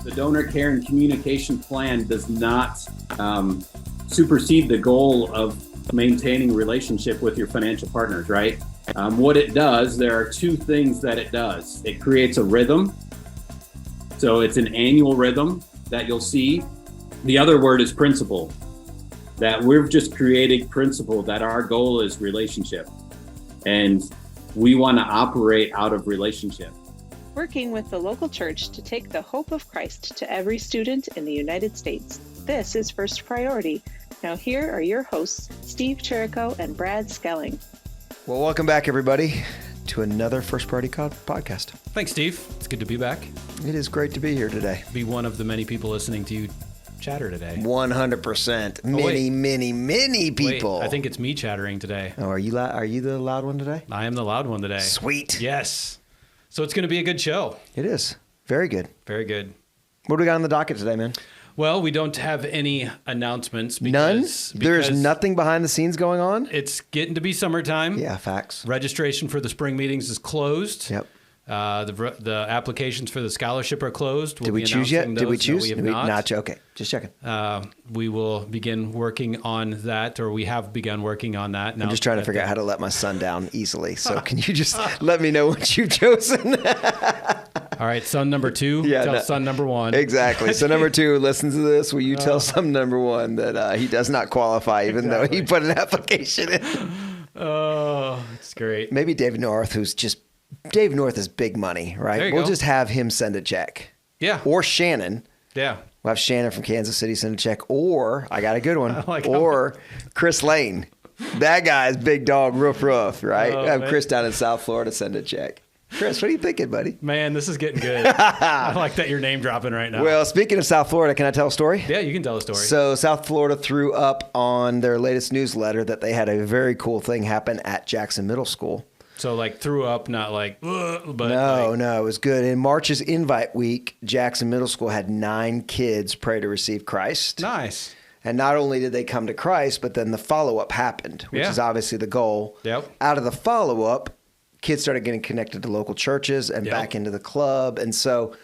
the donor care and communication plan does not supersede the goal of maintaining relationship with your financial partners, right? What it does, there are two things that it does. It creates a rhythm. So it's an annual rhythm that you'll see. The other word is principle, that we've just created principle that our goal is relationship. And we want to operate out of relationship. Working with the local church to take the hope of Christ to every student in the United States. This is First Priority. Now here are your hosts, Steve Chirico and Brad Skelling. Well, welcome back, everybody, to another First Priority podcast. Thanks, Steve. It's good to be back. It is great to be here today. Be one of the many people listening to you chatter today. 100%. Many people. Wait, I think it's me chattering today. Oh, are you the loud one today? I am the loud one today. Sweet. Yes. So it's going to be a good show. It is. Very good. Very good. What do we got on the docket today, man? Well, we don't have any announcements. None? There's nothing behind the scenes going on? It's getting to be summertime. Yeah, facts. Registration for the spring meetings is closed. Yep. The applications for the scholarship are closed. Did we choose yet? Did we choose? No, we have not. Okay, just checking. We will begin working on that, or we have begun working on that. Now I'm just trying to figure out how to let my son down easily. So can you just let me know what you've chosen? All right, son number 2, son number 1. Exactly. So number 2 listens to this. Will you tell son number 1 that he does not qualify, even though he put an application in? Oh, it's great. Maybe Dave North, Dave North is big money, right? We'll just have him send a check. Yeah. Or Shannon. Yeah. We'll have Shannon from Kansas City send a check. Or, I got a good one, or Chris Lane. That guy's big dog, roof, right? Oh, have man. Chris down in South Florida send a check. Chris, what are you thinking, buddy? Man, this is getting good. I like that you're name dropping right now. Well, speaking of South Florida, can I tell a story? Yeah, you can tell a story. So South Florida threw up on their latest newsletter that they had a very cool thing happen at Jackson Middle School. So like threw up, not like, but no, it was good. In March's Invite Week, Jackson Middle School had 9 kids pray to receive Christ. Nice. And not only did they come to Christ, but then the follow-up happened, which is obviously the goal. Yep. Out of the follow-up, kids started getting connected to local churches and back into the club. And so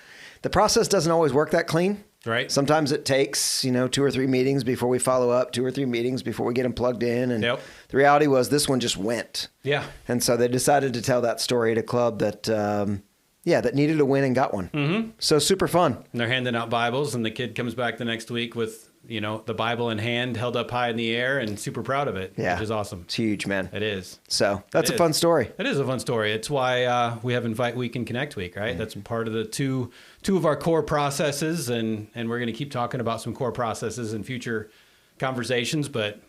the process doesn't always work that clean. Right. Sometimes it takes, 2 or 3 meetings before we follow up, 2 or 3 meetings before we get them plugged in. And the reality was this one just went. Yeah. And so they decided to tell that story at a club that, that needed a win and got one. Mm-hmm. So super fun. And they're handing out Bibles, and the kid comes back the next week with, the Bible in hand, held up high in the air, and super proud of it, which is awesome. It's huge, man. It is. So that's a fun story. It is a fun story. It's why we have Invite Week and Connect Week, right? That's part of the two of our core processes, and we're going to keep talking about some core processes in future conversations, but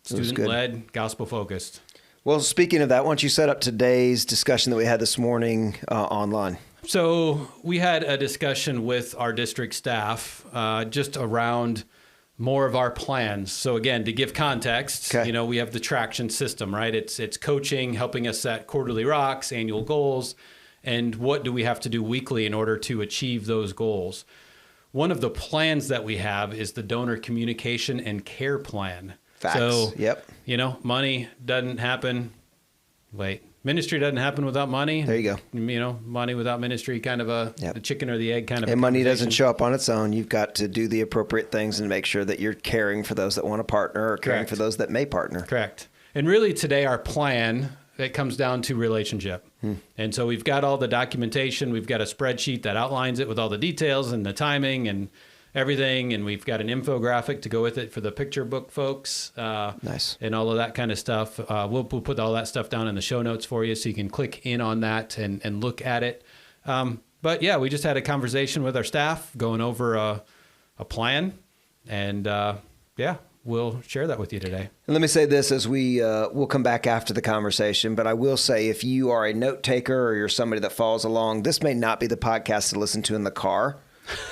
student-led, gospel-focused. Well, speaking of that, why don't you set up today's discussion that we had this morning online? So we had a discussion with our district staff just around more of our plans. So again, to give context, we have the traction system, right? It's coaching, helping us set quarterly rocks, annual goals, and what do we have to do weekly in order to achieve those goals. One of the plans that we have is the donor communication and care plan. Facts. So, money doesn't happen. Ministry doesn't happen without money. There you go. Money without ministry, kind of the chicken or the egg kind of. And money doesn't show up on its own. You've got to do the appropriate things and make sure that you're caring for those that want to partner or caring for those that may partner. Correct. And really today our plan, it comes down to relationship. And so we've got all the documentation. We've got a spreadsheet that outlines it with all the details and the timing and everything, and we've got an infographic to go with it for the picture book folks. Nice. And all of that kind of stuff. We'll put all that stuff down in the show notes for you so you can click in on that and look at it. But yeah, we just had a conversation with our staff going over a plan, and we'll share that with you today. And let me say this as we'll come back after the conversation, but I will say if you are a note taker or you're somebody that follows along, this may not be the podcast to listen to in the car.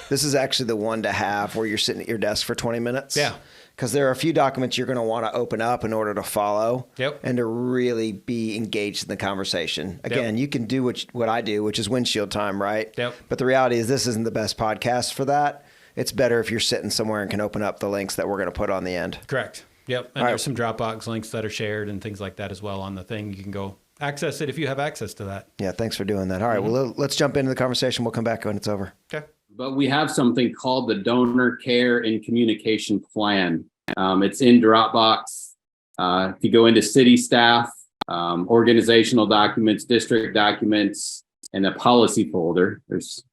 This is actually the one to have where you're sitting at your desk for 20 minutes. Yeah. Because there are a few documents you're going to want to open up in order to follow and to really be engaged in the conversation. Again, you can do what I do, which is windshield time, right? But the reality is this isn't the best podcast for that. It's better if you're sitting somewhere and can open up the links that we're going to put on the end. Correct. Yep. And there's some Dropbox links that are shared and things like that as well on the thing. You can go access it if you have access to that. Yeah, thanks for doing that. All right, well, let's jump into the conversation. We'll come back when it's over. Okay. but we have something called the Donor Care and Communication Plan. It's in Dropbox. If you go into city staff, organizational documents, district documents, and a policy folder, there's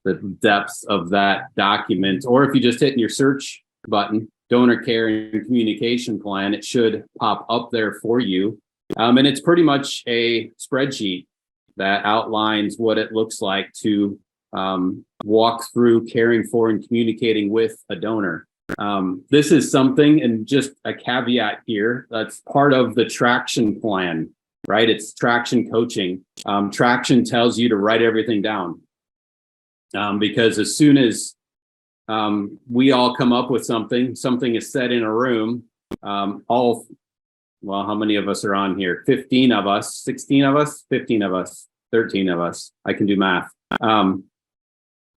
the depths of that document. Or if you just hit in your search button, Donor Care and Communication Plan, it should pop up there for you. And it's pretty much a spreadsheet that outlines what it looks like to walk through caring for and communicating with a donor. This is something, and just a caveat here, that's part of the Traction plan, right? It's Traction coaching. Traction tells you to write everything down, because as soon as we all come up with something is said in a room, well, how many of us are on here? 15 of us, 16 of us, 15 of us, 13 of us. I can do math.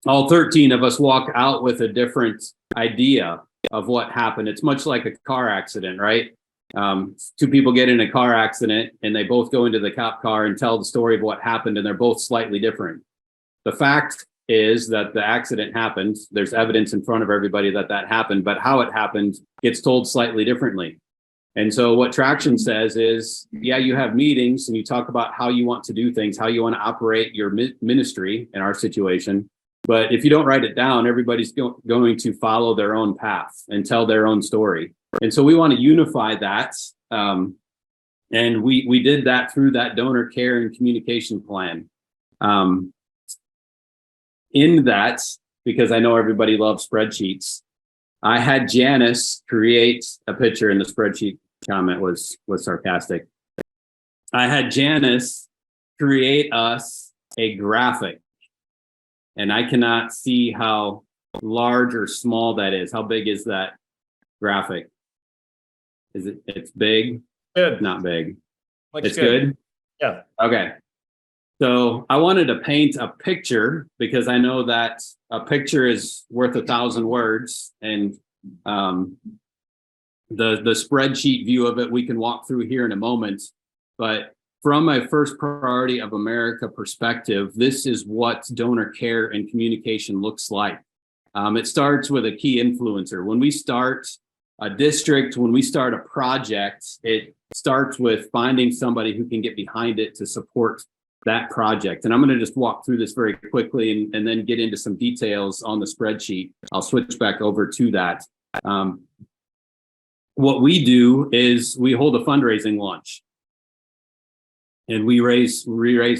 All 13 of us walk out with a different idea of what happened. It's much like a car accident, right? Two people get in a car accident and they both go into the cop car and tell the story of what happened, and they're both slightly different. The fact is that the accident happened. There's evidence in front of everybody that that happened, but how it happened gets told slightly differently. And so what Traction says is, yeah, you have meetings and you talk about how you want to do things, how you want to operate your ministry in our situation. But if you don't write it down, everybody's going to follow their own path and tell their own story. And so we want to unify that. And we did that through that Donor Care and Communication Plan. In that, because I know everybody loves spreadsheets, I had Janice create a picture, in the spreadsheet comment was sarcastic. I had Janice create us a graphic, and I cannot see how large or small that is. How big is that graphic? It's big? Good. Not big. Looks It's good? Yeah. Okay. So I wanted to paint a picture because I know that a picture is worth 1,000 words, and the spreadsheet view of it we can walk through here in a moment. But from a First Priority of America perspective, this is what donor care and communication looks like. It starts with a key influencer. When we start a district, when we start a project, it starts with finding somebody who can get behind it to support that project. And I'm going to just walk through this very quickly and then get into some details on the spreadsheet. I'll switch back over to that. What we do is we hold a fundraising lunch and we raise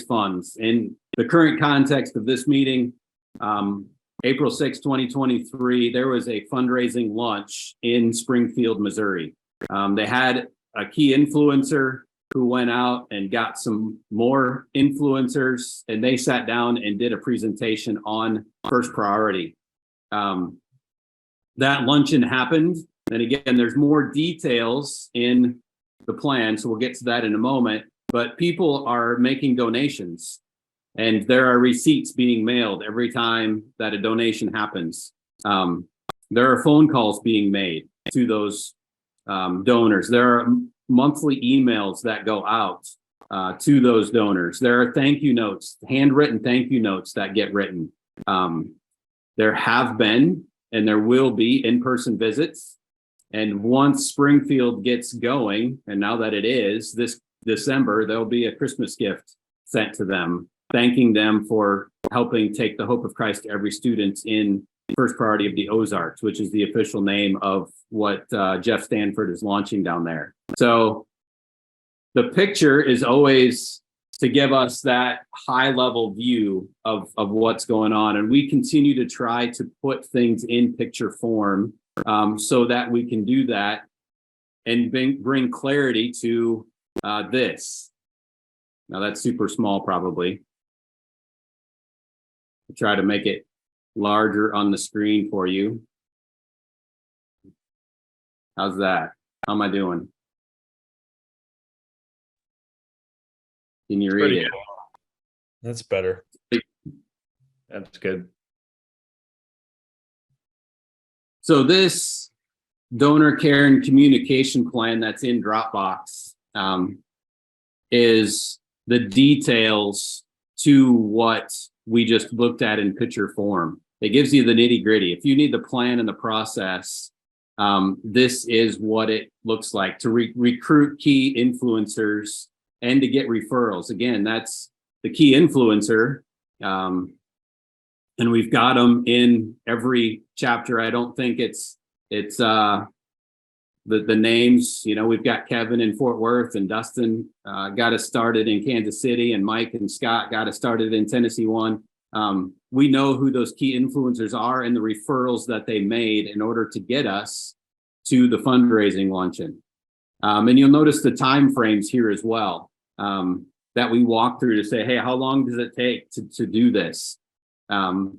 funds. In the current context of this meeting, April 6, 2023, there was a fundraising lunch in Springfield, Missouri. They had a key influencer who went out and got some more influencers, and they sat down and did a presentation on First Priority. That luncheon happened. And again, there's more details in the plan, so we'll get to that in a moment. But people are making donations, and there are receipts being mailed every time that a donation happens. There are phone calls being made to those donors. There are monthly emails that go out to those donors. There are thank you notes, handwritten thank you notes that get written. There have been and there will be in-person visits. And once Springfield gets going, and now that it is, this December, there'll be a Christmas gift sent to them, thanking them for helping take the hope of Christ to every student in First Priority of the Ozarks, which is the official name of what Jeff Stanford is launching down there. So the picture is always to give us that high level view of what's going on. And we continue to try to put things in picture form so that we can do that and bring clarity to this. Now that's super small, probably. I'll try to make it larger on the screen for you. How's that? How am I doing? Can you read it? That's better. That's good. So this donor care and communication plan that's in Dropbox is the details to what we just looked at in picture form. It gives you the nitty gritty. If you need the plan and the process, this is what it looks like to recruit key influencers and to get referrals. Again, that's the key influencer. And we've got them in every chapter. I don't think it's the names, we've got Kevin in Fort Worth, and Dustin got us started in Kansas City, and Mike and Scott got us started in Tennessee One. We know who those key influencers are and the referrals that they made in order to get us to the fundraising luncheon. And you'll notice the time frames here as well, that we walk through to say, hey, how long does it take to do this? And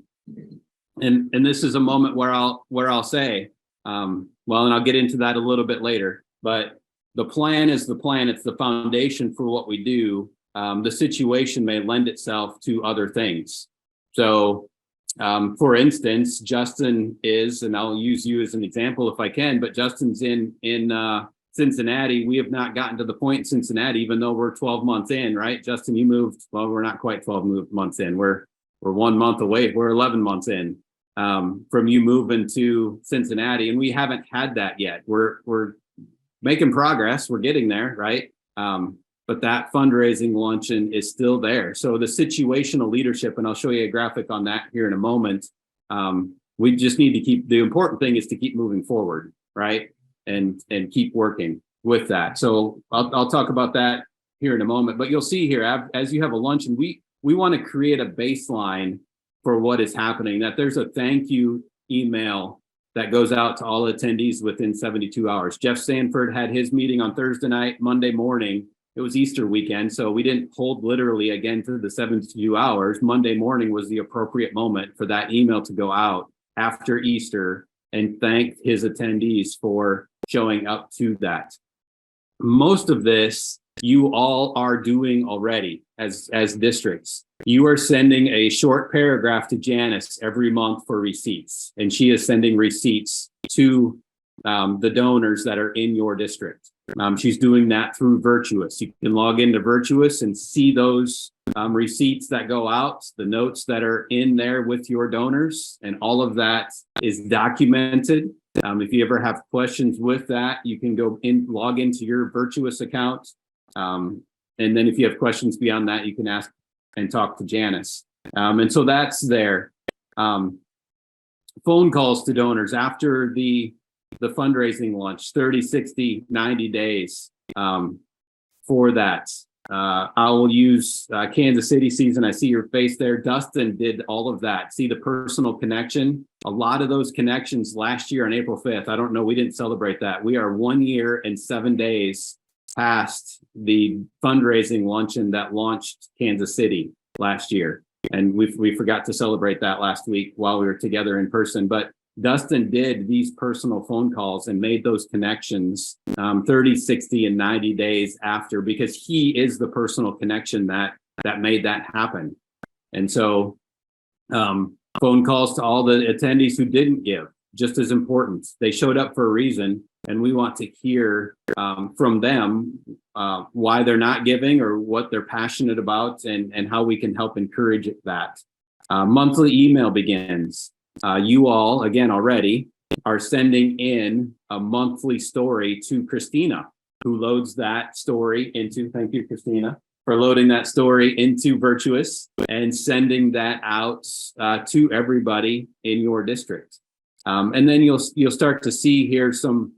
this is a moment where I'll say, and I'll get into that a little bit later, but the plan is the plan. It's the foundation for what we do. The situation may lend itself to other things. So, for instance, Justin is, and I'll use you as an example if I can, but Justin's in Cincinnati. We have not gotten to the point in Cincinnati, even though we're 12 months in, right? Justin, you moved, well, we're not quite 12 months in. We're 1 month away. We're 11 months in from you moving to Cincinnati, and we haven't had that yet. We're making progress. We're getting there, right? But that fundraising luncheon is still there. So the situational leadership, and I'll show you a graphic on that here in a moment. We just need to the important thing is to keep moving forward, right? And keep working with that. So I'll talk about that here in a moment, but you'll see here, as you have a luncheon, we want to create a baseline for what is happening, that there's a thank you email that goes out to all attendees within 72 hours. Jeff Sanford had his meeting on Thursday night. Monday morning, it was Easter weekend, so we didn't hold literally again to the 72 hours. Monday morning was the appropriate moment for that email to go out after Easter and thank his attendees for showing up to that. Most of this you all are doing already as districts. You are sending a short paragraph to Janice every month for receipts, and she is sending receipts to the donors that are in your district. She's doing that through Virtuous. You can log into Virtuous and see those receipts that go out, the notes that are in there with your donors, and all of that is documented. If you ever have questions with that, you can log into your Virtuous account. And then if you have questions beyond that, you can ask and talk to Janice. And so that's there. Phone calls to donors after the fundraising launch, 30, 60, 90 days for that. I will use Kansas City season. I see your face there. Dustin did all of that. See the personal connection. A lot of those connections last year on April 5th. I don't know. We didn't celebrate that. We are 1 year and 7 days past the fundraising luncheon that launched Kansas City last year. And we forgot to celebrate that last week while we were together in person. But Dustin did these personal phone calls and made those connections 30, 60, and 90 days after, because he is the personal connection that made that happen. And so phone calls to all the attendees who didn't give, just as important. They showed up for a reason, and we want to hear from them why they're not giving or what they're passionate about, and how we can help encourage that. Monthly email begins. You all, again, already are sending in a monthly story to Christina, who loads that story into, thank you, Christina, for loading that story into Virtuous and sending that out to everybody in your district. And then you'll start to see here some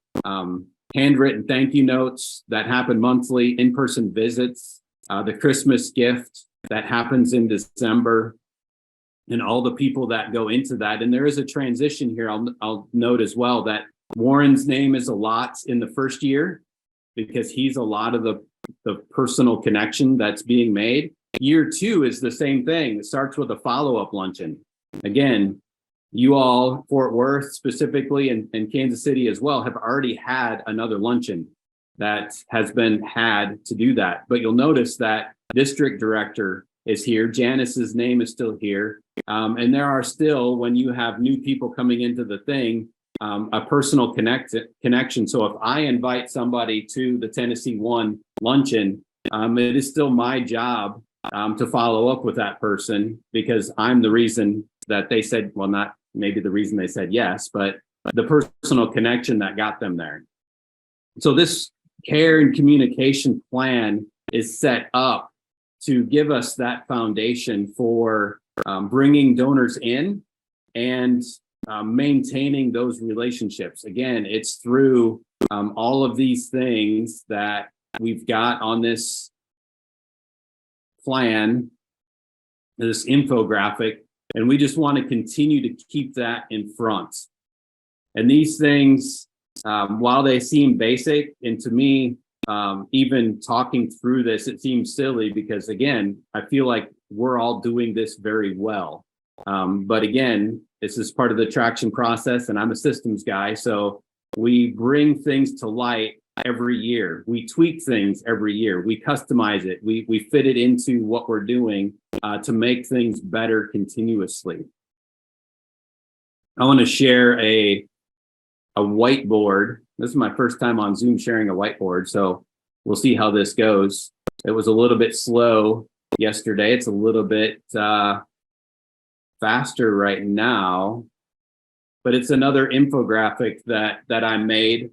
handwritten thank you notes that happen monthly, in-person visits, the Christmas gift that happens in December, and all the people that go into that. And there is a transition here. I'll note as well that Warren's name is a lot in the first year because he's a lot of the personal connection that's being made. Year 2 is the same thing. It starts with a follow-up luncheon. Again, you all, Fort Worth specifically, and Kansas City as well, have already had another luncheon that has been had to do that. But you'll notice that district director is here. Janice's name is still here. And there are still, when you have new people coming into the thing, a personal connection. So if I invite somebody to the Tennessee One luncheon, it is still my job to follow up with that person, because I'm the reason that they said, well, not maybe the reason they said yes, but the personal connection that got them there. So this care and communication plan is set up to give us that foundation for bringing donors in and maintaining those relationships. Again, it's through all of these things that we've got on this plan, this infographic, and we just want to continue to keep that in front. And these things, while they seem basic, and to me, even talking through this, it seems silly because, again, I feel like we're all doing this very well. But again, this is part of the traction process, and I'm a systems guy, so we bring things to light every year. We tweak things every year. We customize it. We fit it into what we're doing to make things better continuously. I want to share a whiteboard. This is my first time on Zoom sharing a whiteboard, so we'll see how this goes. It was a little bit slow yesterday. It's a little bit faster right now, but it's another infographic that I made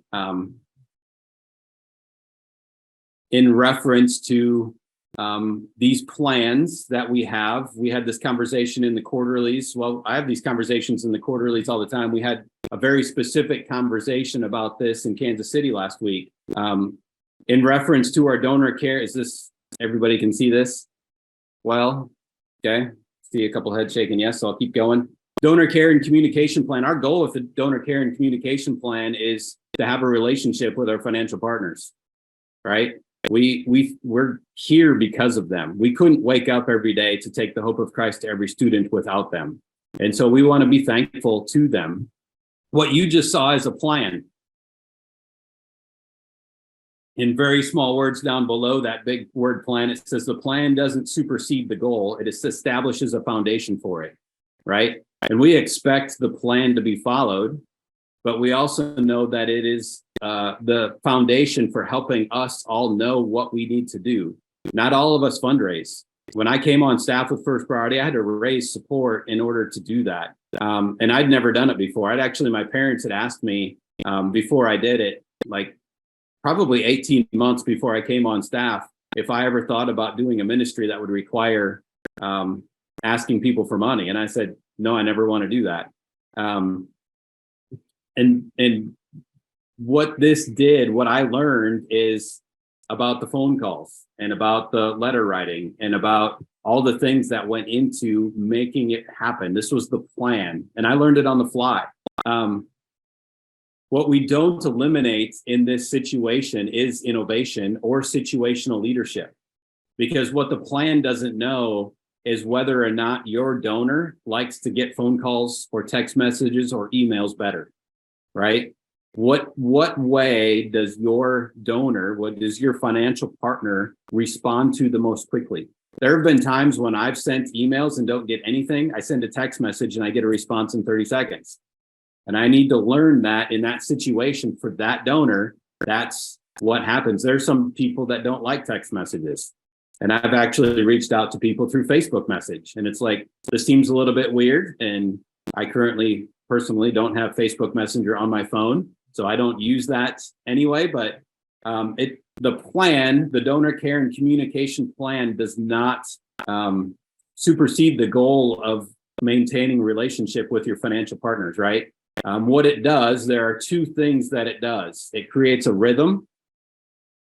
in reference to these plans that we have. We had this conversation in the quarterlies. Well, I have these conversations in the quarterlies all the time. We had a very specific conversation about this in Kansas City last week. In reference to our donor care, is this, everybody can see this? Well, okay, see a couple heads shaking yes, so I'll keep going. Donor care and communication plan. Our goal with the donor care and communication plan is to have a relationship with our financial partners, right? We're here because of them. We couldn't wake up every day to take the hope of Christ to every student without them. And so we want to be thankful to them. What you just saw is a plan. In very small words down below that big word plan, it says the plan doesn't supersede the goal. It establishes a foundation for it, right? And we expect the plan to be followed, but we also know that it is the foundation for helping us all know what we need to do. Not all of us fundraise. When I came on staff with First Priority, I had to raise support in order to do that. And I'd never done it before. My parents had asked me before I did it, like probably 18 months before I came on staff, if I ever thought about doing a ministry that would require asking people for money. And I said, no, I never want to do that. And what this did, what I learned is about the phone calls and about the letter writing and about all the things that went into making it happen. This was the plan, and I learned it on the fly. What we don't eliminate in this situation is innovation or situational leadership, because what the plan doesn't know is whether or not your donor likes to get phone calls or text messages or emails better, right? What way does your donor, what does your financial partner respond to the most quickly? There have been times when I've sent emails and don't get anything. I send a text message and I get a response in 30 seconds. And I need to learn that in that situation for that donor, that's what happens. There's some people that don't like text messages. And I've actually reached out to people through Facebook message. And it's like, this seems a little bit weird. And I currently personally don't have Facebook Messenger on my phone, so I don't use that anyway. But the plan, the donor care and communication plan, does not supersede the goal of maintaining relationship with your financial partners, right? What it does, there are two things that it does. It creates a rhythm.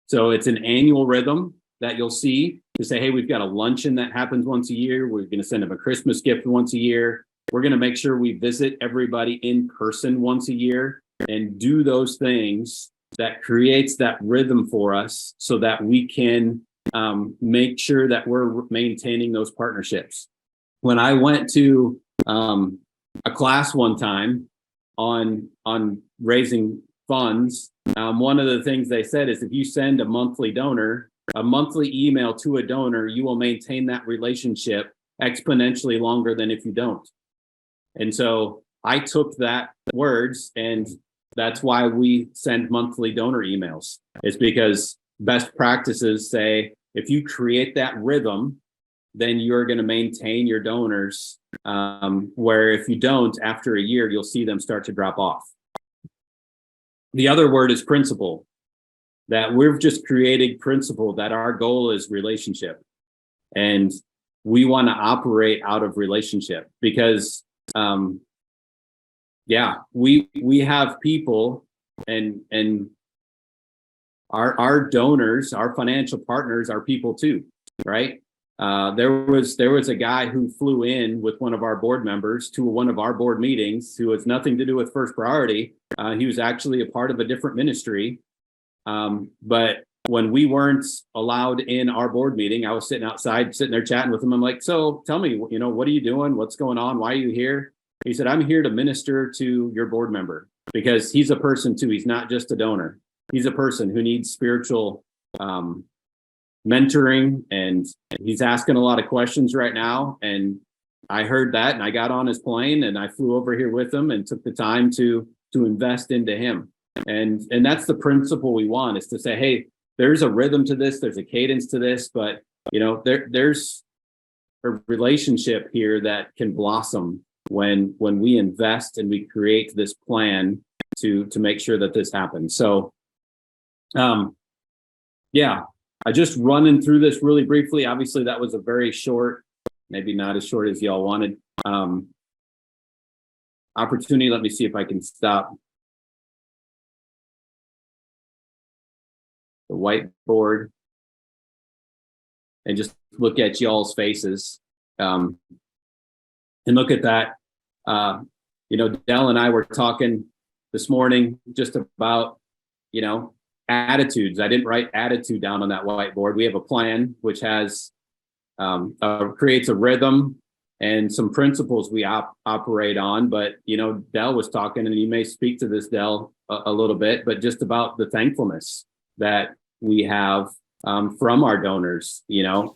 So it's an annual rhythm that you'll see to say, hey, we've got a luncheon that happens once a year. We're going to send them a Christmas gift once a year. We're going to make sure we visit everybody in person once a year and do those things that creates that rhythm for us so that we can make sure that we're maintaining those partnerships. When I went to a class one time on raising funds, one of the things they said is if you send a monthly email to a donor, you will maintain that relationship exponentially longer than if you don't. And so I took that words, and that's why we send monthly donor emails. It's because best practices say, if you create that rhythm then you're going to maintain your donors. Where if you don't, after a year, you'll see them start to drop off. The other word is principle, that we've just created principle, that our goal is relationship. And we want to operate out of relationship because, we have people and our donors, our financial partners are people too, right? There was a guy who flew in with one of our board members to one of our board meetings who has nothing to do with First Priority. He was actually a part of a different ministry. But when we weren't allowed in our board meeting, I was sitting outside, sitting there chatting with him. I'm like, so tell me, what are you doing? What's going on? Why are you here? He said, I'm here to minister to your board member, because he's a person too. He's not just a donor. He's a person who needs spiritual mentoring, and he's asking a lot of questions right now. And I heard that, and I got on his plane and I flew over here with him and took the time to invest into him. And that's the principle we want, is to say, hey, there's a rhythm to this, there's a cadence to this, but there's a relationship here that can blossom when we invest and we create this plan to make sure that this happens. So I just running through this really briefly. Obviously that was a very short, maybe not as short as y'all wanted, opportunity. Let me see if I can stop the whiteboard and just look at y'all's faces, and look at that. Dell and I were talking this morning just about, attitudes. I didn't write attitude down on that whiteboard. We have a plan which has creates a rhythm and some principles we operate on. But Dell was talking, and you may speak to this, Dell, a little bit, but just about the thankfulness that we have from our donors.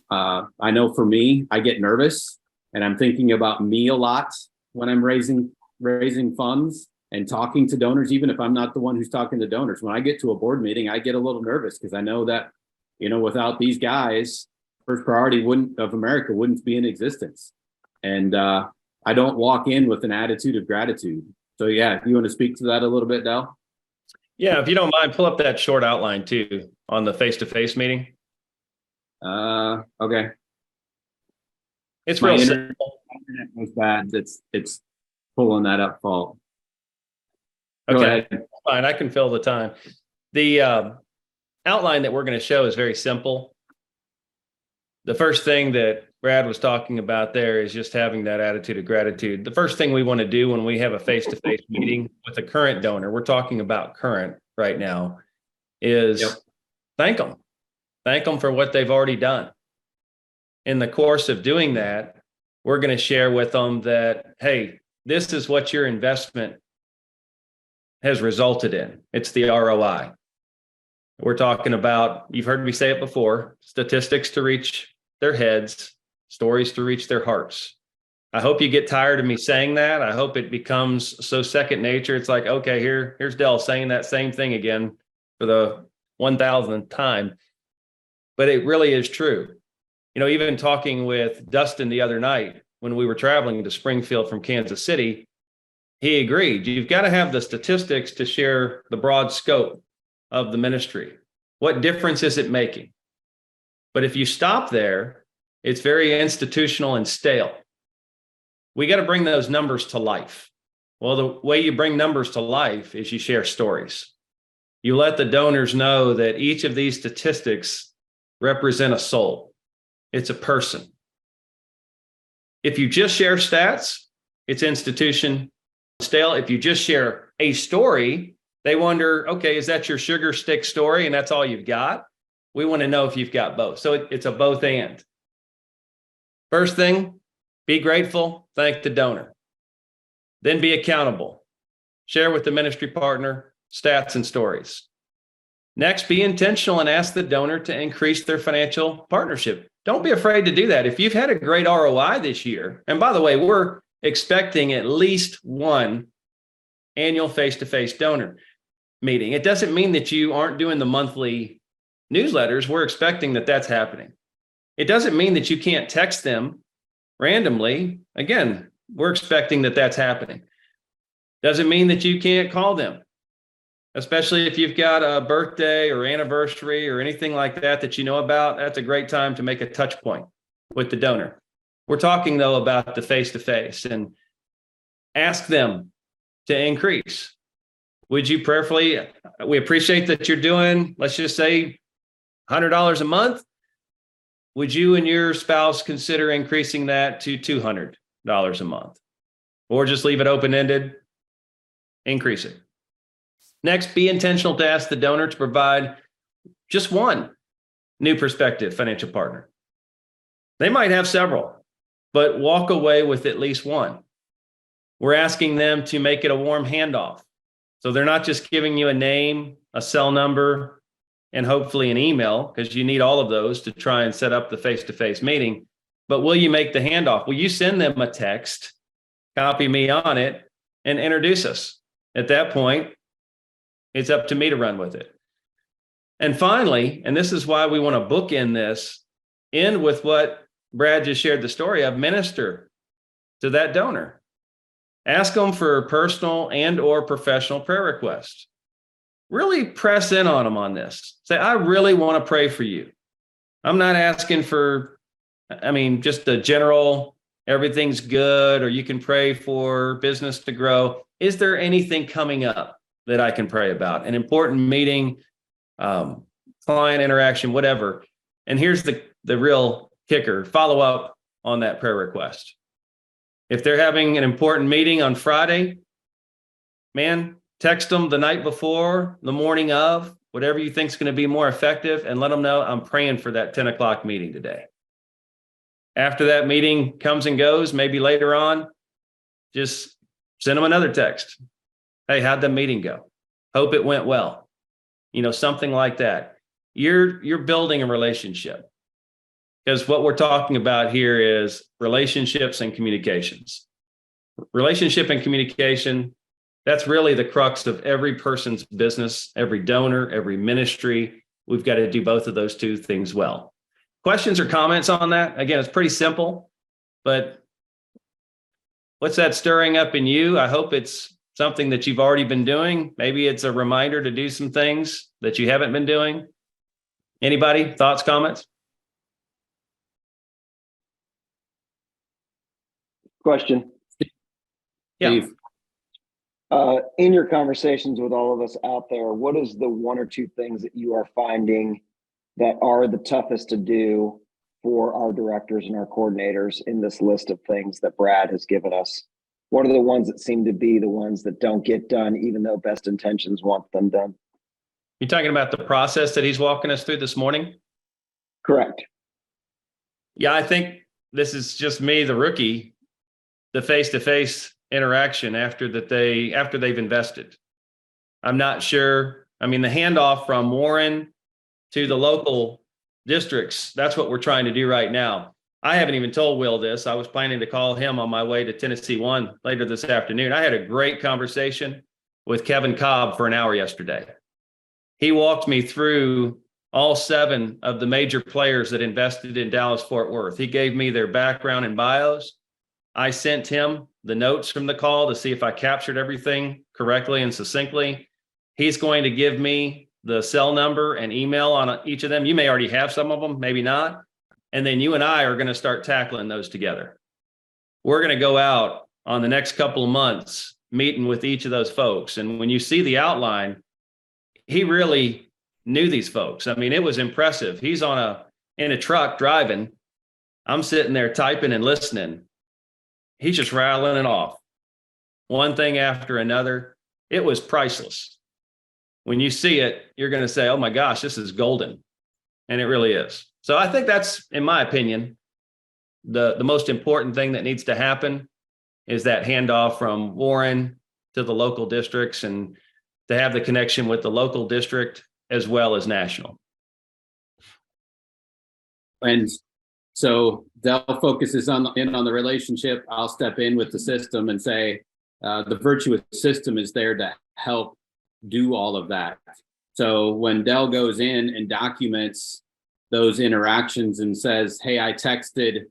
I know for me, I get nervous, and I'm thinking about me a lot when I'm raising funds and talking to donors, even if I'm not the one who's talking to donors. When I get to a board meeting, I get a little nervous because I know that, without these guys, First Priority of America wouldn't be in existence. And I don't walk in with an attitude of gratitude. So yeah, you want to speak to that a little bit, Dell? Yeah, if you don't mind, pull up that short outline too on the face-to-face meeting. Okay. It's My real internet simple. was bad. It's pulling that up, fault. Go Okay, ahead. fine. I can fill the time. The outline that we're going to show is very simple. The first thing that Brad was talking about there is just having that attitude of gratitude. The first thing we want to do when we have a face-to-face meeting with a current donor, we're talking about current right now, is thank them. Thank them for what they've already done. In the course of doing that, we're going to share with them that, hey, this is what your investment has resulted in. It's the ROI. We're talking about, you've heard me say it before, statistics to reach their heads, stories to reach their hearts. I hope you get tired of me saying that. I hope it becomes so second nature. It's like, okay, here's Dell saying that same thing again for the 1000th time. But it really is true. Even talking with Dustin the other night when we were traveling to Springfield from Kansas City, he agreed. You've got to have the statistics to share the broad scope of the ministry. What difference is it making? But if you stop there, it's very institutional and stale. We got to bring those numbers to life. Well, the way you bring numbers to life is you share stories. You let the donors know that each of these statistics represent a soul. It's a person. If you just share stats, it's institution stale. If you just share a story, they wonder, okay, is that your sugar stick story and that's all you've got? We want to know if you've got both. So it's a both and. First thing, be grateful, thank the donor. Then be accountable. Share with the ministry partner stats and stories. Next, be intentional and ask the donor to increase their financial partnership. Don't be afraid to do that. If you've had a great ROI this year, and by the way, we're expecting at least one annual face-to-face donor meeting. It doesn't mean that you aren't doing the monthly newsletters. We're expecting that that's happening. It doesn't mean that you can't text them randomly. Again, we're expecting that that's happening. Doesn't mean that you can't call them, especially if you've got a birthday or anniversary or anything like that that you know about. That's a great time to make a touch point with the donor. We're talking, though, about the face-to-face, and ask them to increase. Would you prayerfully, we appreciate that you're doing, let's just say, $100 a month. Would you and your spouse consider increasing that to $200 a month? Or just leave it open-ended, increase it. Next, be intentional to ask the donor to provide just one new prospective financial partner. They might have several, but walk away with at least one. We're asking them to make it a warm handoff. So they're not just giving you a name, a cell number, and hopefully an email, because you need all of those to try and set up the face-to-face meeting. But will you make the handoff? Will you send them a text, copy me on it, and introduce us? At that point, it's up to me to run with it. And finally, and this is why we want to bookend this, end with what Brad just shared the story of, minister to that donor. Ask them for personal and or professional prayer requests. Really press in on them on this. Say, I really want to pray for you. I'm not asking for, just a general, everything's good, or you can pray for business to grow. Is there anything coming up that I can pray about? An important meeting, client interaction, whatever. And here's the real kicker: follow up on that prayer request. If they're having an important meeting on Friday, man, text them the night before, the morning of, whatever you think is going to be more effective, and let them know, I'm praying for that 10 o'clock meeting today. After that meeting comes and goes, maybe later on, just send them another text. Hey, how'd the meeting go? Hope it went well. Something like that. You're building a relationship. Because what we're talking about here is relationships and communications. Relationship and communication, that's really the crux of every person's business, every donor, every ministry. We've got to do both of those two things well. Questions or comments on that? Again, it's pretty simple, but what's that stirring up in you? I hope it's something that you've already been doing. Maybe it's a reminder to do some things that you haven't been doing. Anybody? Thoughts, comments? Question. Yeah. Steve. In your conversations with all of us out there, what is the one or two things that you are finding that are the toughest to do for our directors and our coordinators in this list of things that Brad has given us? What are the ones that seem to be the ones that don't get done, even though best intentions want them done? You're talking about the process that he's walking us through this morning? Correct. Yeah, I think this is just me, the rookie, the face-to-face interaction after they've invested. I'm not sure. The handoff from Warren to the local districts, that's what we're trying to do right now. I haven't even told Will this. I was planning to call him on my way to Tennessee 1 later this afternoon. I had a great conversation with Kevin Cobb for an hour yesterday. He walked me through all 7 of the major players that invested in Dallas-Fort Worth. He gave me their background and bios. I sent him the notes from the call to see if I captured everything correctly and succinctly. He's going to give me the cell number and email on each of them. You may already have some of them, maybe not. And then you and I are going to start tackling those together. We're going to go out on the next couple of months, meeting with each of those folks. And when you see the outline, he really knew these folks. It was impressive. He's in a truck driving. I'm sitting there typing and listening. He's just rattling it off, one thing after another. It was priceless. When you see it, you're going to say, oh my gosh, this is golden. And it really is. So I think that's, in my opinion, the most important thing that needs to happen is that handoff from Warren to the local districts, and to have the connection with the local district as well as national. And so Dell focuses in on the relationship. I'll step in with the system and say the virtuous system is there to help do all of that. So when Dell goes in and documents those interactions and says, hey, I texted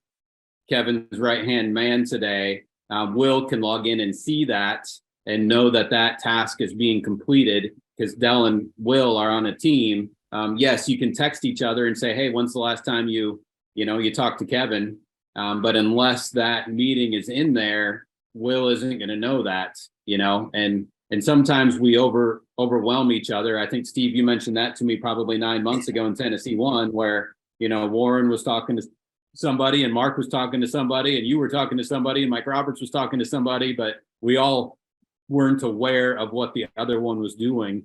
Kevin's right-hand man today. Will can log in and see that and know that that task is being completed because Dell and Will are on a team. Yes, you can text each other and say, hey, when's the last time you talked to Kevin? But unless that meeting is in there, Will isn't going to know that, and sometimes we overwhelm each other. I think, Steve, you mentioned that to me probably 9 months ago in Tennessee One, where, Warren was talking to somebody and Mark was talking to somebody and you were talking to somebody and Mike Roberts was talking to somebody, but we all weren't aware of what the other one was doing,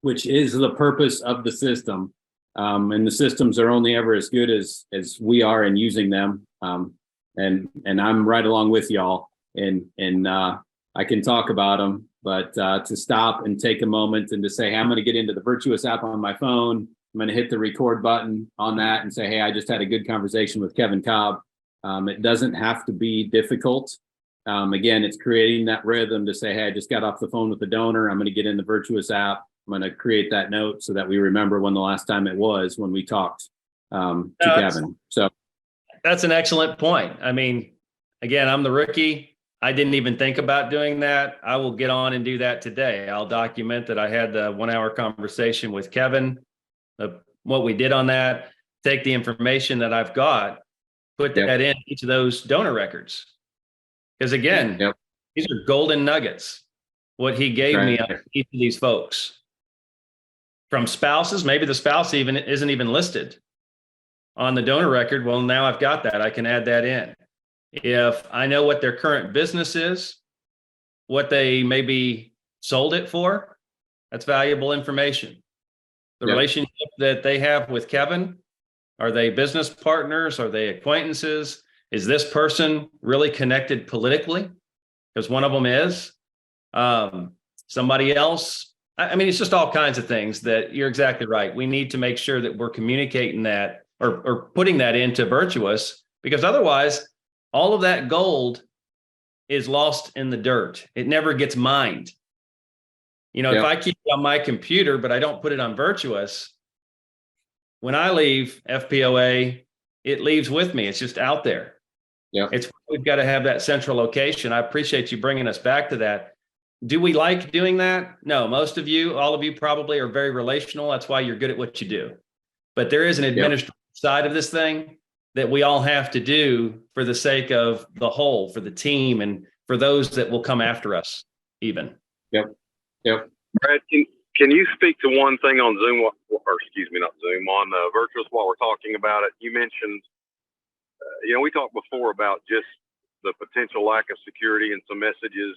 which is the purpose of the system. And the systems are only ever as good as we are in using them. And I'm right along with y'all, and I can talk about them, but to stop and take a moment and to say, hey, I'm going to get into the Virtuous app on my phone. I'm going to hit the record button on that and say, hey, I just had a good conversation with Kevin Cobb. It doesn't have to be difficult. Again, it's creating that rhythm to say, hey, I just got off the phone with the donor. I'm going to get in the Virtuous app. I'm going to create that note so that we remember when the last time it was when we talked to Kevin. So that's an excellent point. I mean, again, I'm the rookie. I didn't even think about doing that. I will get on and do that today. I'll document that I had the 1 hour conversation with Kevin, what we did on that, take the information that I've got, put that in each of those donor records. Because again, these are golden nuggets, what he gave me on each of these folks. From spouses, maybe the spouse isn't even listed on the donor record. Well, now I've got that. I can add that in. If I know what their current business is, what they maybe sold it for, that's valuable information. The relationship that they have with Kevin, are they business partners? Are they acquaintances? Is this person really connected politically? Because one of them is. Somebody else. I mean, it's just all kinds of things that you're exactly right. We need to make sure that we're communicating that or putting that into Virtuous, because otherwise all of that gold is lost in the dirt. It never gets mined. If I keep it on my computer, but I don't put it on Virtuous, when I leave FPOA, it leaves with me. It's just out there. We've got to have that central location. I appreciate you bringing us back to that. Do we like doing that? No, most of you, all of you probably are very relational. That's why you're good at what you do. But there is an administrative side of this thing that we all have to do for the sake of the whole, for the team, and for those that will come after us even. Brad, can you speak to one thing on Zoom, or excuse me, not Zoom, on Virtuous while we're talking about it? You mentioned, we talked before about just the potential lack of security and some messages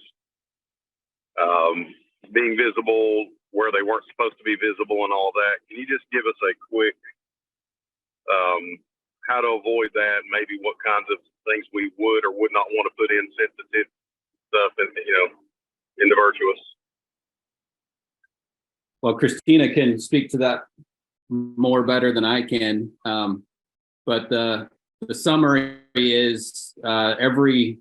being visible where they weren't supposed to be visible and all that. Can you just give us a quick how to avoid that, maybe what kinds of things we would or would not want to put in sensitive stuff in the Virtuous? Well, Christina can speak to that more better than I can. But the summary is every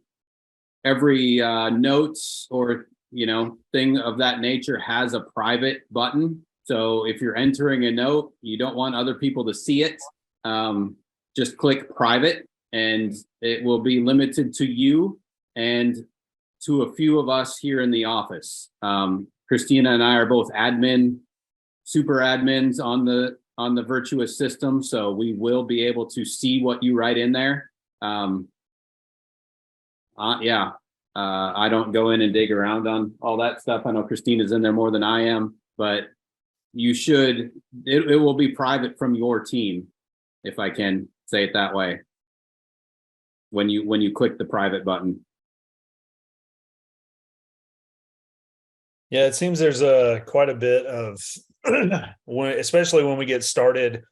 notes or thing of that nature has a private button. So if you're entering a note, you don't want other people to see it. Just click private, and it will be limited to you and to a few of us here in the office. Christina and I are both super admins on the Virtuous system, so we will be able to see what you write in there. I don't go in and dig around on all that stuff. I know Christina's in there more than I am, but it will be private from your team, if I can say it that way, when you click the private button. Yeah, it seems there's quite a bit of, especially when we get started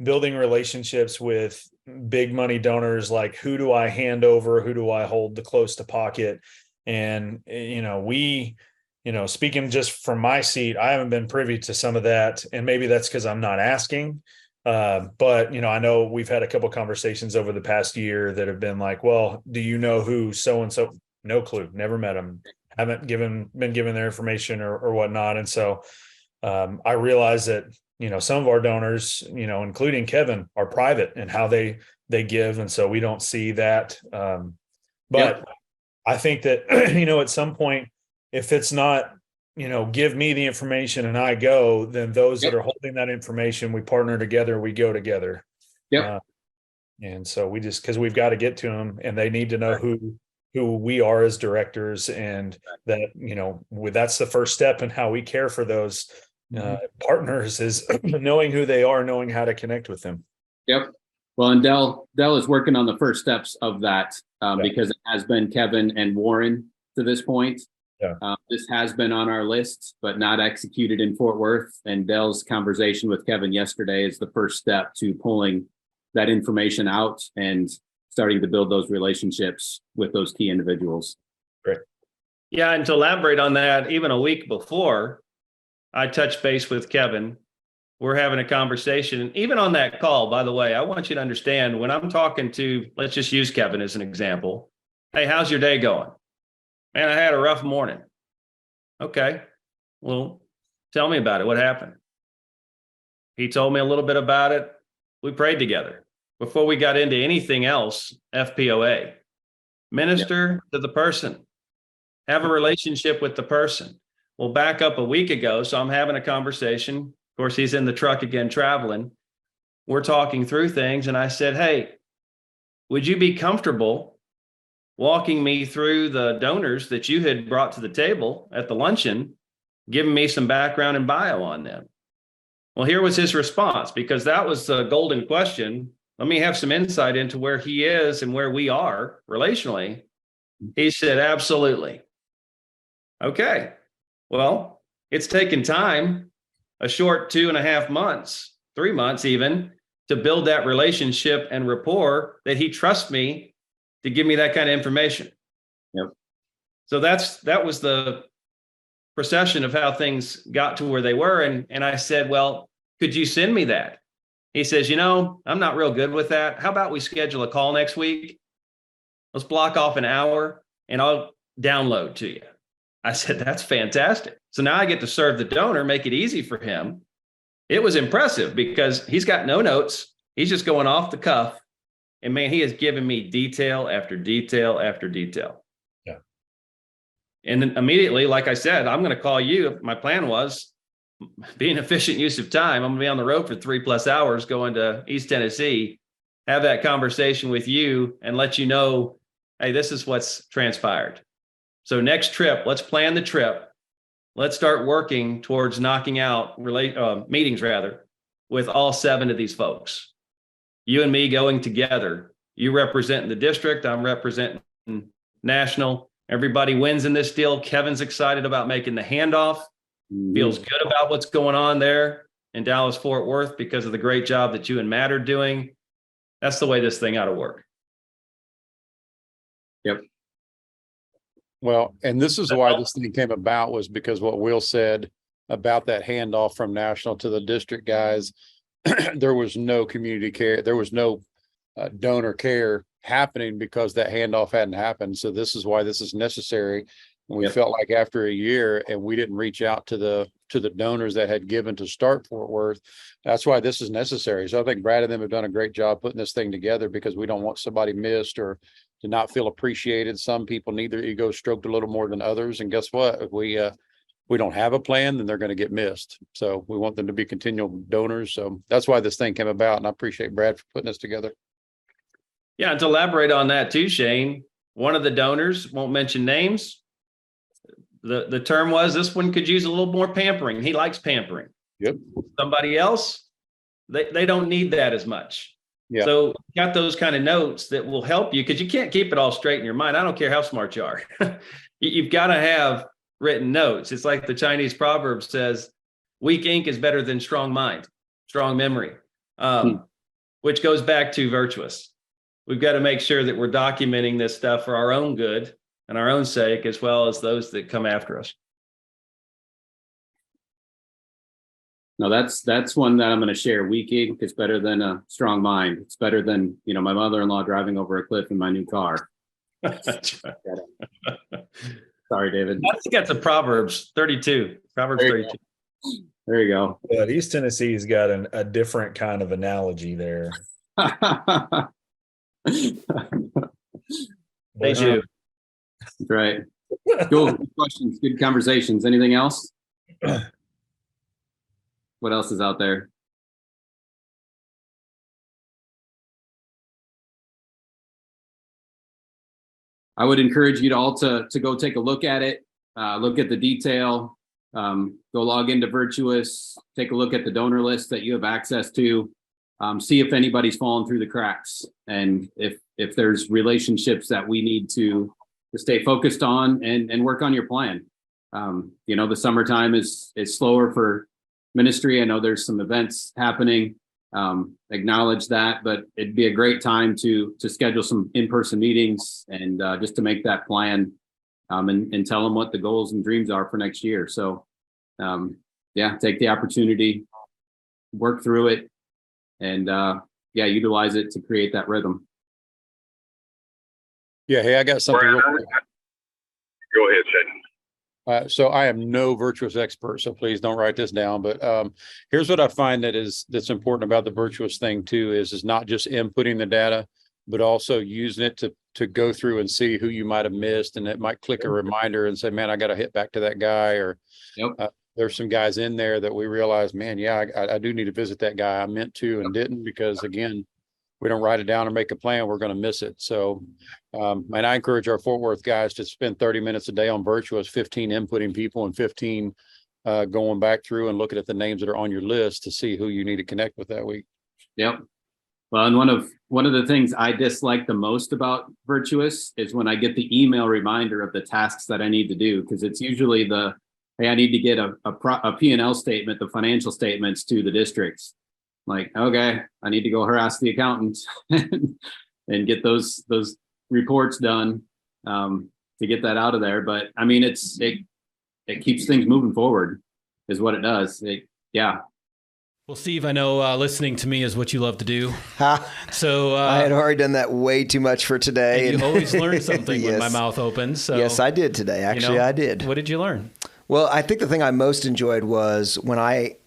building relationships with big money donors, like who do I hand over, who do I hold the close to pocket? And, speaking just from my seat, I haven't been privy to some of that. And maybe that's because I'm not asking. But, I know we've had a couple conversations over the past year that have been like, well, do you know who so-and-so? No clue, never met them. Haven't been given their information or whatnot. And so I realize that some of our donors, including Kevin, are private in how they give. And so we don't see that. But I think that, at some point, if it's not, give me the information and I go, then those that are holding that information, we partner together, we go together. And so we just, because we've got to get to them and they need to know who we are as directors, and that, that's the first step in how we care for those partners, is knowing who they are, knowing how to connect with them. Well, and Dell is working on the first steps of that, because it has been Kevin and Warren to this point. This has been on our list, but not executed in Fort Worth. And Dell's conversation with Kevin yesterday is the first step to pulling that information out and starting to build those relationships with those key individuals. Great. Yeah, and to elaborate on that, even a week before I touched base with Kevin, we're having a conversation. And even on that call, by the way, I want you to understand, when I'm talking to, let's just use Kevin as an example. Hey, how's your day going? Man, I had a rough morning. Okay. Well, tell me about it. What happened? He told me a little bit about it. We prayed together before we got into anything else. FPOA, minister to the person, have a relationship with the person. Well, back up a week ago. So I'm having a conversation. Of course, he's in the truck again, traveling. We're talking through things. And I said, hey, would you be comfortable walking me through the donors that you had brought to the table at the luncheon, giving me some background and bio on them? Well, here was his response, because that was the golden question. Let me have some insight into where he is and where we are relationally. He said, absolutely. Okay. Well, it's taken time, a short 2.5 months, 3 months even, to build that relationship and rapport that he trusts me to give me that kind of information. So that was the procession of how things got to where they were. And I said, well, could you send me that? He says, I'm not real good with that. How about we schedule a call next week? Let's block off an hour and I'll download to you. I said, that's fantastic. So now I get to serve the donor, make it easy for him. It was impressive because he's got no notes. He's just going off the cuff. And man, he has given me detail after detail after detail. And then immediately, like I said, I'm going to call you. My plan was, be an efficient use of time. I'm going to be on the road for 3+ hours going to East Tennessee, have that conversation with you and let you know, hey, this is what's transpired. So next trip, let's plan the trip. Let's start working towards knocking out meetings with all 7 of these folks. You and me going together. You representing the district. I'm representing national. Everybody wins in this deal. Kevin's excited about making the handoff. Feels good about what's going on there in Dallas, Fort Worth, because of the great job that you and Matt are doing. That's the way this thing ought to work. Well, and this is why this thing came about, was because what Will said about that handoff from national to the district guys. There was no community care. There was no donor care happening because that handoff hadn't happened. So this is why this is necessary. And we felt like after a year and we didn't reach out to the donors that had given to start Fort Worth. That's why this is necessary. So I think Brad and them have done a great job putting this thing together, because we don't want somebody missed or to not feel appreciated. Some people need their ego stroked a little more than others. And guess what? If we don't have a plan, then they're going to get missed. So we want them to be continual donors. So that's why this thing came about. And I appreciate Brad for putting this together. Yeah. And to elaborate on that too, Shane, one of the donors, won't mention names. The term was, this one could use a little more pampering. He likes pampering. Somebody else, they don't need that as much. So got those kind of notes that will help you, because you can't keep it all straight in your mind. I don't care how smart you are. You've got to have written notes. It's like the Chinese proverb says, weak ink is better than strong mind, strong memory, which goes back to virtuous. We've got to make sure that we're documenting this stuff for our own good and our own sake, as well as those that come after us. No, that's one that I'm going to share. Weak ink is better than a strong mind. It's better than, my mother-in-law driving over a cliff in my new car. Sorry, David. I think that's a Proverbs 32. Proverbs 32. There you go. But East Tennessee's got a different kind of analogy there. They do. Right. Cool. Good questions. Good conversations. Anything else? What else is out there? I would encourage you to all to go take a look at it, look at the detail, go log into Virtuous, take a look at the donor list that you have access to, see if anybody's fallen through the cracks, and if there's relationships that we need to stay focused on and work on your plan. The summertime is slower for ministry. I know there's some events happening. Acknowledge that, but it'd be a great time to schedule some in-person meetings and just to make that plan and tell them what the goals and dreams are for next year. So take the opportunity, work through it, and utilize it to create that rhythm. Yeah. Hey, I got something real quick. Go ahead, Shane. So I am no Virtuous expert, so please don't write this down. But here's what I find that's important about the Virtuous thing too is not just inputting the data, but also using it to go through and see who you might have missed, and it might click a reminder and say, man, I got to hit back to that guy, or there's some guys in there that we realize, man, yeah, I do need to visit that guy. I meant to and didn't, because again, we don't write it down or make a plan, we're going to miss it. So, and I encourage our Fort Worth guys to spend 30 minutes a day on Virtuous, 15 inputting people and 15 going back through and looking at the names that are on your list to see who you need to connect with that week. Yep. Well, and one of the things I dislike the most about Virtuous is when I get the email reminder of the tasks that I need to do, because it's usually hey, I need to get a P&L statement, the financial statements to the districts. Like, okay, I need to go harass the accountant and get those reports done to get that out of there. But I mean, it keeps things moving forward, is what it does. Well, Steve, I know listening to me is what you love to do. So I had already done that way too much for today. And you always learn something Yes. when my mouth opens. So, yes, I did today. Actually, I did. What did you learn? Well, I think the thing I most enjoyed was when I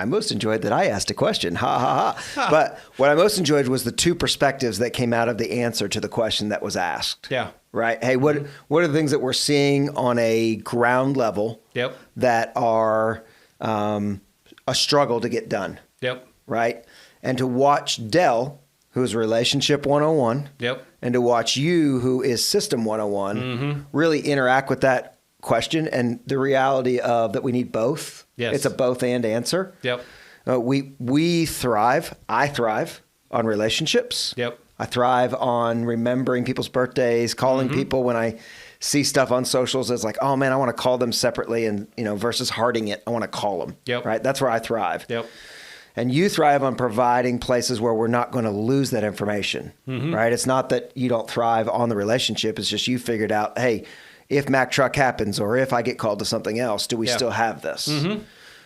most enjoyed that I asked a question. Ha, ha, ha. But what I most enjoyed was the two perspectives that came out of the answer to the question that was asked. Yeah. Right. Hey, what are the things that we're seeing on a ground level that are a struggle to get done? Yep. Right. And to watch Dell, who is Relationship 101, and to watch you, who is System 101, really interact with that question and the reality of that we need both. Yes. It's a both and answer. Yep. We thrive. I thrive on relationships. Yep. I thrive on remembering people's birthdays, calling people when I see stuff on socials. It's like, oh man, I want to call them separately, and versus hearting it, I want to call them. Yep. Right. That's where I thrive. Yep. And you thrive on providing places where we're not going to lose that information. Right. It's not that you don't thrive on the relationship. It's just you figured out, hey, if Mack truck happens, or if I get called to something else, do we still have this?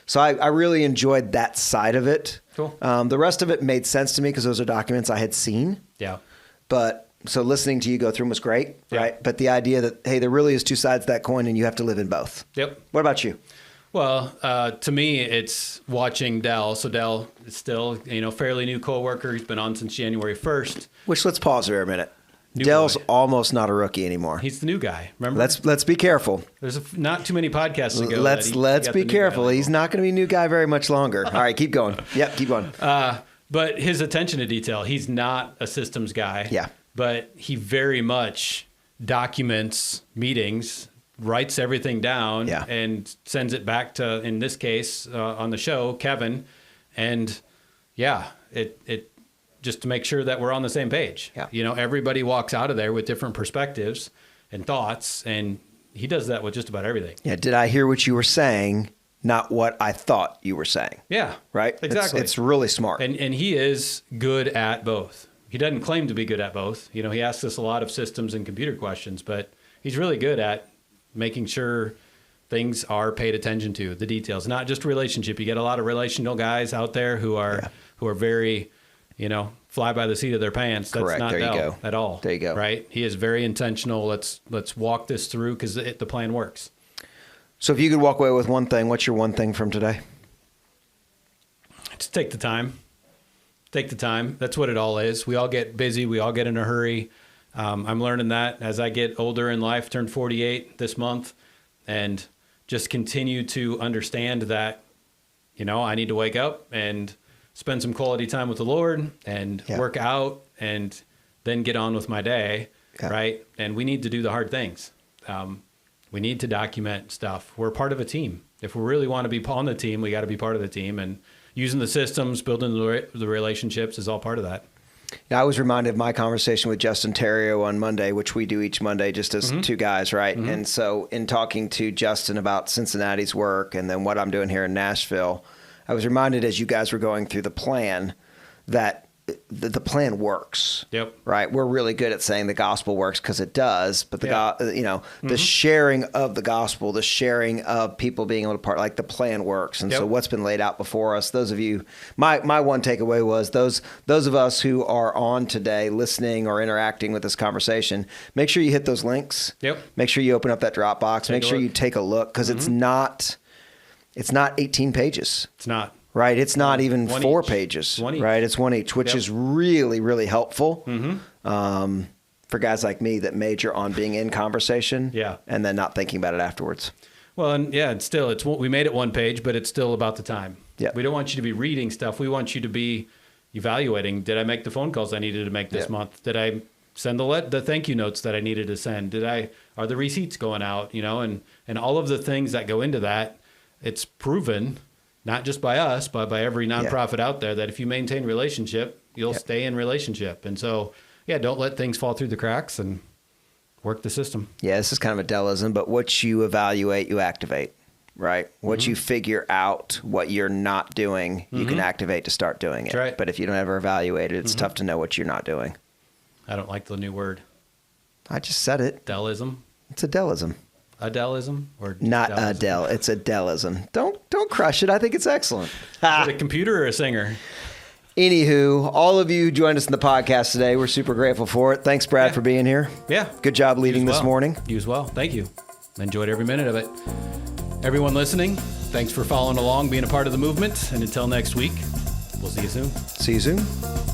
So I really enjoyed that side of it. Cool. The rest of it made sense to me because those are documents I had seen. Yeah. But so listening to you go through them was great, right? But the idea that, hey, there really is two sides to that coin and you have to live in both. Yep. What about you? Well, to me, it's watching Dell. So Dell is still, fairly new coworker. He's been on since January 1st. Which, let's pause there a minute. New Dell's boy. Almost not a rookie anymore. He's the new guy. Remember? Let's be careful. There's not too many podcasts ago. Let's be careful. He's not going to be a new guy very much longer. All right, keep going. Yep, keep going. But his attention to detail, he's not a systems guy. Yeah. But he very much documents meetings, writes everything down, and sends it back to, in this case, on the show, Kevin. And it just to make sure that we're on the same page. Yeah. Everybody walks out of there with different perspectives and thoughts, and he does that with just about everything. Yeah. Did I hear what you were saying? Not what I thought you were saying. Yeah. Right? Exactly. It's really smart. And he is good at both. He doesn't claim to be good at both. He asks us a lot of systems and computer questions, but he's really good at making sure things are paid attention to, the details, not just relationship. You get a lot of relational guys out there who are very, fly by the seat of their pants. That's Correct. not There you Dell go. at all. There you go. Right? He is very intentional. Let's walk this through because the plan works. So if you could walk away with one thing, what's your one thing from today? Just take the time. Take the time. That's what it all is. We all get busy. We all get in a hurry. I'm learning that as I get older in life, turned 48 this month, and just continue to understand that, I need to wake up and spend some quality time with the Lord and work out and then get on with my day, right? And we need to do the hard things. We need to document stuff. We're part of a team. If we really want to be on the team, we got to be part of the team. And using the systems, building the relationships is all part of that. Now, I was reminded of my conversation with Justin Terrio on Monday, which we do each Monday just as two guys, right? And so in talking to Justin about Cincinnati's work and then what I'm doing here in Nashville, I was reminded as you guys were going through the plan that the plan works. Yep. Right. We're really good at saying the gospel works because it does, but the sharing of the gospel, the sharing of people being able to like the plan works. And so what's been laid out before us, those of you, my one takeaway was those of us who are on today listening or interacting with this conversation, make sure you hit those links. Yep. Make sure you open up that Dropbox. Make sure you take a look because it's not 18 pages. It's not. Right. It's not even one 4 each. pages. One each. Right. It's one each, which is really, really helpful for guys like me that major on being in conversation and then not thinking about it afterwards. Well, and we made it one page, but it's still about the time. Yeah. We don't want you to be reading stuff. We want you to be evaluating. Did I make the phone calls I needed to make this month? Did I send the thank you notes that I needed to send? Are the receipts going out? And all of the things that go into that, it's proven, not just by us, but by every nonprofit out there, that if you maintain relationship, you'll stay in relationship. And so, don't let things fall through the cracks and work the system. Yeah, this is kind of a Dellism, but what you evaluate, you activate, right? What you figure out what you're not doing, you can activate to start doing it. That's right. But if you don't ever evaluate it, it's tough to know what you're not doing. I don't like the new word. I just said it. Dellism. It's a Dellism. Adelism or not Dellism? Adele? It's a Dellism. Don't crush it. I think it's excellent. Is it a computer or a singer? Anywho, all of you joined us in the podcast today. We're super grateful for it. Thanks, Brad, for being here. Yeah. Good job leading this morning. You as well. Thank you. Enjoyed every minute of it. Everyone listening, thanks for following along, being a part of the movement. And until next week, we'll see you soon. See you soon.